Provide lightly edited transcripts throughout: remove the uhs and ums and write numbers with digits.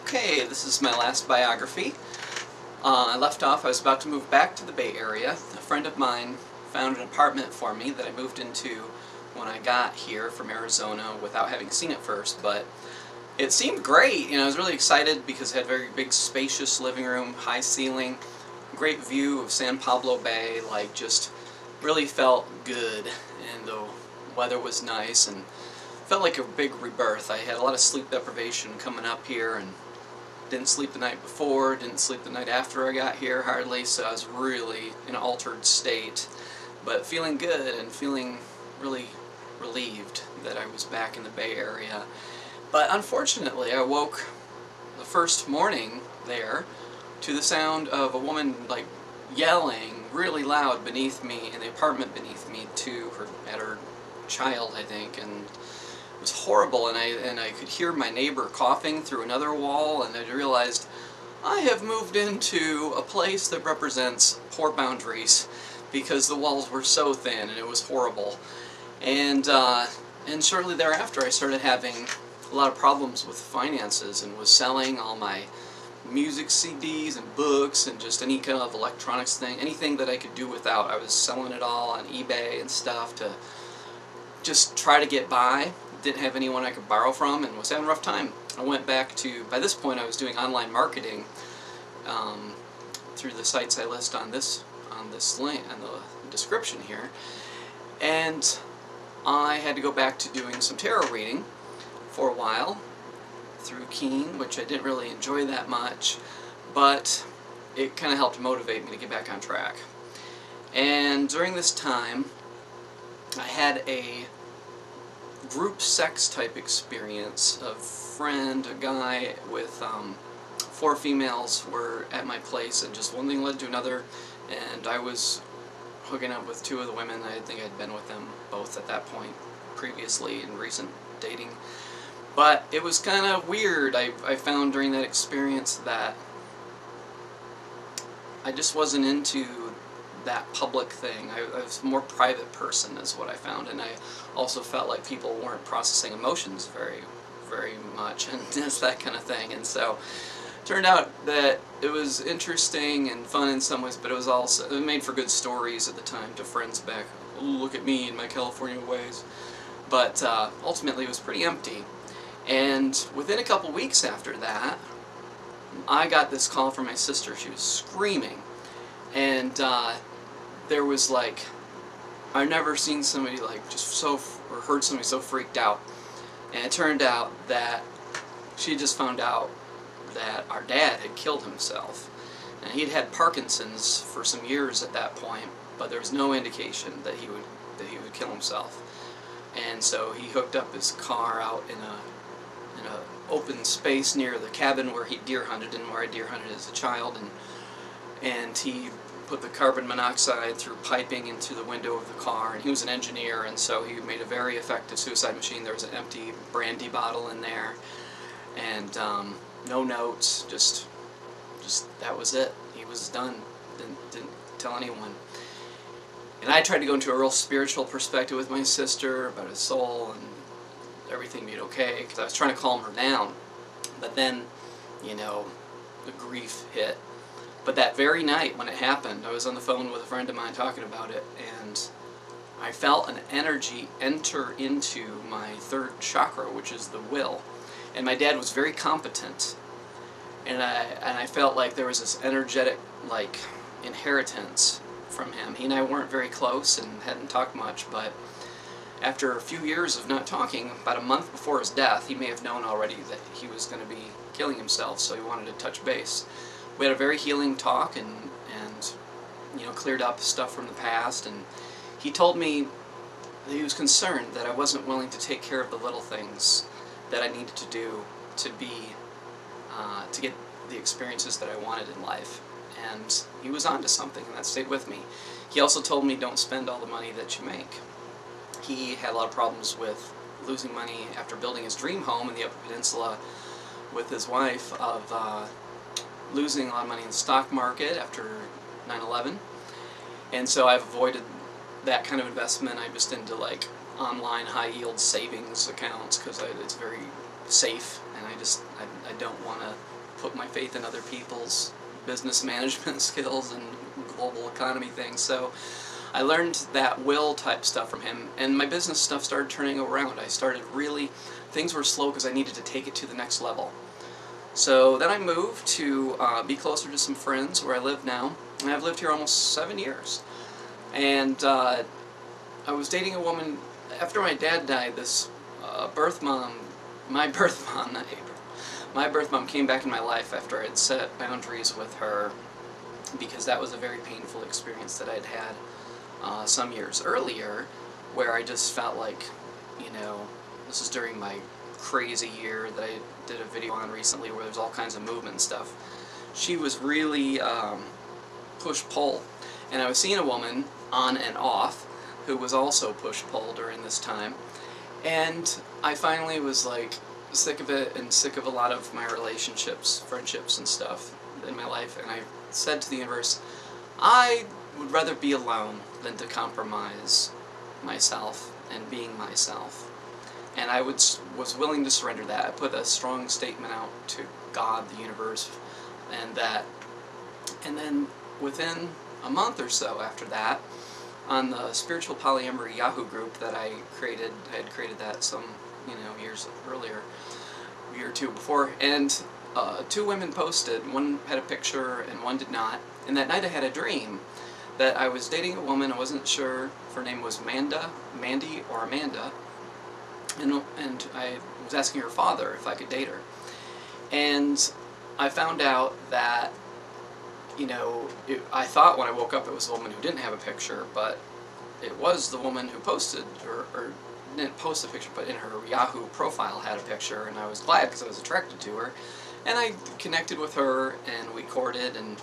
Okay, this is my last biography. I left off, I was about to move back to the Bay Area. A friend of mine found an apartment for me that I moved into when I got here from Arizona without having seen it first, but it seemed great. I was really excited because it had a very big, spacious living room, high ceiling, great view of San Pablo Bay, just really felt good, and the weather was nice, and felt like a big rebirth. I had a lot of sleep deprivation coming up here, and didn't sleep the night before, didn't sleep the night after I got here hardly, so I was really in an altered state, but feeling good and feeling really relieved that I was back in the Bay Area. But unfortunately, I woke the first morning there to the sound of a woman yelling really loud beneath me, in the apartment beneath me, at her child, I think, and it was horrible, and I could hear my neighbor coughing through another wall, and I realized I have moved into a place that represents poor boundaries because the walls were so thin and it was horrible. And shortly thereafter I started having a lot of problems with finances and was selling all my music CDs and books and just any kind of electronics thing, anything that I could do without. I was selling it all on eBay and stuff to just try to get by. Didn't have anyone I could borrow from and was having a rough time. I went back to, by this point I was doing online marketing through the sites I list on this link, on the description here, and I had to go back to doing some tarot reading for a while through Keen, which I didn't really enjoy that much, but it kind of helped motivate me to get back on track. And during this time I had a group sex type experience. A guy with 4 females were at my place, and just one thing led to another, and I was hooking up with 2 of the women. I think I'd been with them both at that point previously in recent dating. But it was kind of weird. I found during that experience that I just wasn't into that public thing. I was a more private person is what I found, and I also felt like people weren't processing emotions very much, and just that kind of thing. And so it turned out that it was interesting and fun in some ways, but it made for good stories at the time to friends back, "Ooh, look at me in my California ways." But ultimately it was pretty empty. And within a couple weeks after that, I got this call from my sister. She was screaming, and there was I've never seen somebody or heard somebody so freaked out. And it turned out that she just found out that our dad had killed himself. And he'd had Parkinson's for some years at that point, but there was no indication that he would kill himself. And so he hooked up his car out in a open space near the cabin where he deer hunted, and where I deer hunted as a child, and he put the carbon monoxide through piping into the window of the car, and he was an engineer, and so he made a very effective suicide machine. There was an empty brandy bottle in there, and no notes, just that was it. He was done. Didn't tell anyone. And I tried to go into a real spiritual perspective with my sister about his soul and everything being okay, because I was trying to calm her down. But then, the grief hit. But that very night when it happened, I was on the phone with a friend of mine talking about it, and I felt an energy enter into my 3rd chakra, which is the will. And my dad was very competent, and I felt like there was this energetic inheritance from him. He and I weren't very close and hadn't talked much, but after a few years of not talking, about a month before his death, he may have known already that he was going to be killing himself, so he wanted to touch base. We had a very healing talk, and cleared up stuff from the past, and he told me that he was concerned that I wasn't willing to take care of the little things that I needed to do to get the experiences that I wanted in life. And he was onto something, and that stayed with me. He also told me, don't spend all the money that you make. He had a lot of problems with losing money after building his dream home in the Upper Peninsula with his wife, of losing a lot of money in the stock market after 9/11. And so I've avoided that kind of investment. I'm just into online high-yield savings accounts because it's very safe, and I don't want to put my faith in other people's business management skills and global economy things. So I learned that will type stuff from him, and my business stuff started turning around. I started really, things were slow because I needed to take it to the next level. So then I moved to be closer to some friends where I live now, and I've lived here almost 7 years. And I was dating a woman, after my dad died, this birth mom, my birth mom, not April, my birth mom came back in my life after I had set boundaries with her, because that was a very painful experience that I'd had some years earlier, where I just felt like, you know, this is during my crazy year that I did a video on recently where there's all kinds of movement and stuff. She was really push-pull, and I was seeing a woman on and off who was also push-pull during this time, and I finally was like sick of it and sick of a lot of my relationships, friendships and stuff in my life, and I said to the universe, I would rather be alone than to compromise myself and being myself. And I was willing to surrender that. I put a strong statement out to God, the universe, and that. And then within a month or so after that, on the Spiritual Polyamory Yahoo group that I had created that some, years earlier, a year or two before, and two women posted. One had a picture and one did not. And that night I had a dream that I was dating a woman. I wasn't sure if her name was Mandy or Amanda, and I was asking her father if I could date her. And I found out that, I thought when I woke up it was a woman who didn't have a picture, but it was the woman who posted, or didn't post a picture, but in her Yahoo profile had a picture, and I was glad because I was attracted to her. And I connected with her, and we courted, and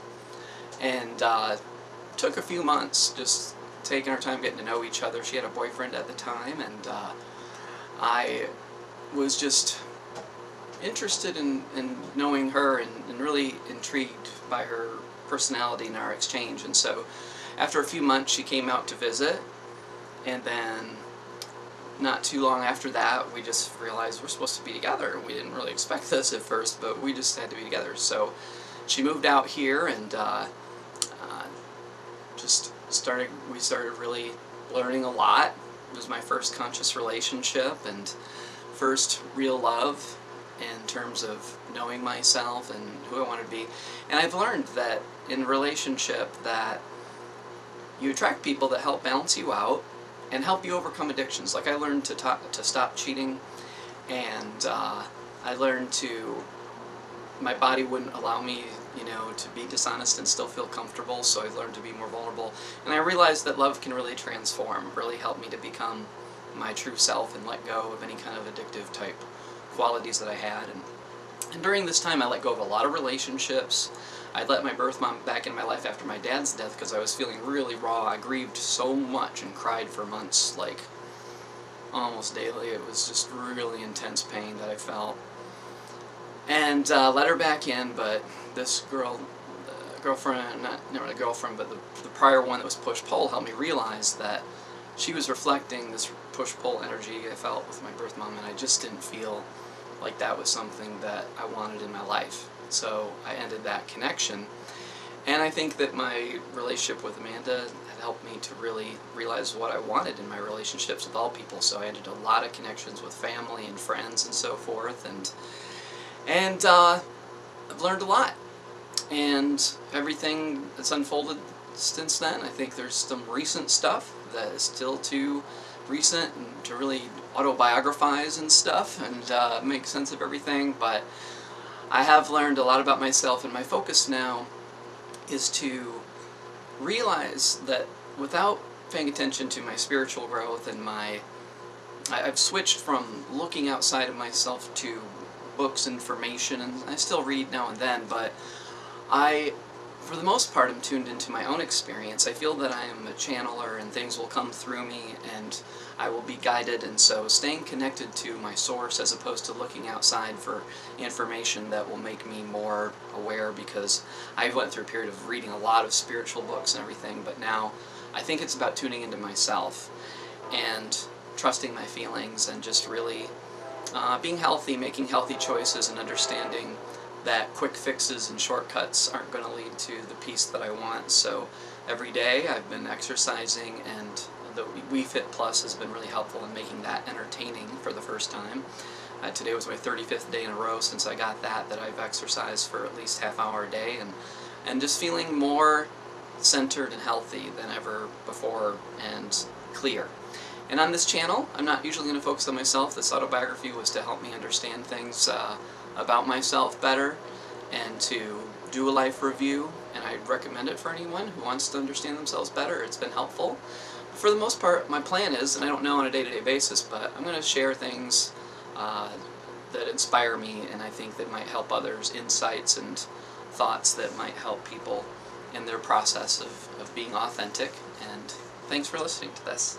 took a few months just taking our time getting to know each other. She had a boyfriend at the time, and I was just interested in knowing her and really intrigued by her personality and our exchange. And so after a few months she came out to visit, and then not too long after that we just realized we're supposed to be together. We didn't really expect this at first, but we just had to be together. So she moved out here, and we started really learning a lot. It was my first conscious relationship and first real love in terms of knowing myself and who I wanted to be. And I've learned that in a relationship that you attract people that help balance you out and help you overcome addictions. Like I learned to stop cheating, and I learned my body wouldn't allow me, to be dishonest and still feel comfortable, so I learned to be more vulnerable. And I realized that love can really transform, really help me to become my true self and let go of any kind of addictive type qualities that I had. And during this time I let go of a lot of relationships. I let my birth mom back in my life after my dad's death because I was feeling really raw. I grieved so much and cried for months, like almost daily. It was just really intense pain that I felt. And let her back in, but this girlfriend, not really a girlfriend, but the prior one that was push-pull helped me realize that she was reflecting this push-pull energy I felt with my birth mom, and I just didn't feel like that was something that I wanted in my life. So I ended that connection. And I think that my relationship with Amanda had helped me to really realize what I wanted in my relationships with all people. So I ended a lot of connections with family and friends and so forth, and I've learned a lot. And everything that's unfolded since then, I think there's some recent stuff that is still too recent and to really autobiographize and stuff and make sense of everything, but I have learned a lot about myself, and my focus now is to realize that without paying attention to my spiritual growth and I've switched from looking outside of myself to books, information, and I still read now and then, but for the most part, I'm tuned into my own experience. I feel that I am a channeler and things will come through me and I will be guided, and so staying connected to my source as opposed to looking outside for information that will make me more aware, because I went through a period of reading a lot of spiritual books and everything, but now I think it's about tuning into myself and trusting my feelings and just really being healthy, making healthy choices, and understanding that quick fixes and shortcuts aren't going to lead to the peace that I want. So every day I've been exercising, and the Wii Fit Plus has been really helpful in making that entertaining for the first time. Today was my 35th day in a row since I got that I've exercised for at least half-hour a day, and just feeling more centered and healthy than ever before, and clear. And on this channel, I'm not usually going to focus on myself. This autobiography was to help me understand things about myself better, and to do a life review, and I'd recommend it for anyone who wants to understand themselves better. It's been helpful. For the most part, my plan is, and I don't know on a day-to-day basis, but I'm going to share things that inspire me, and I think that might help others, insights and thoughts that might help people in their process of being authentic. And thanks for listening to this.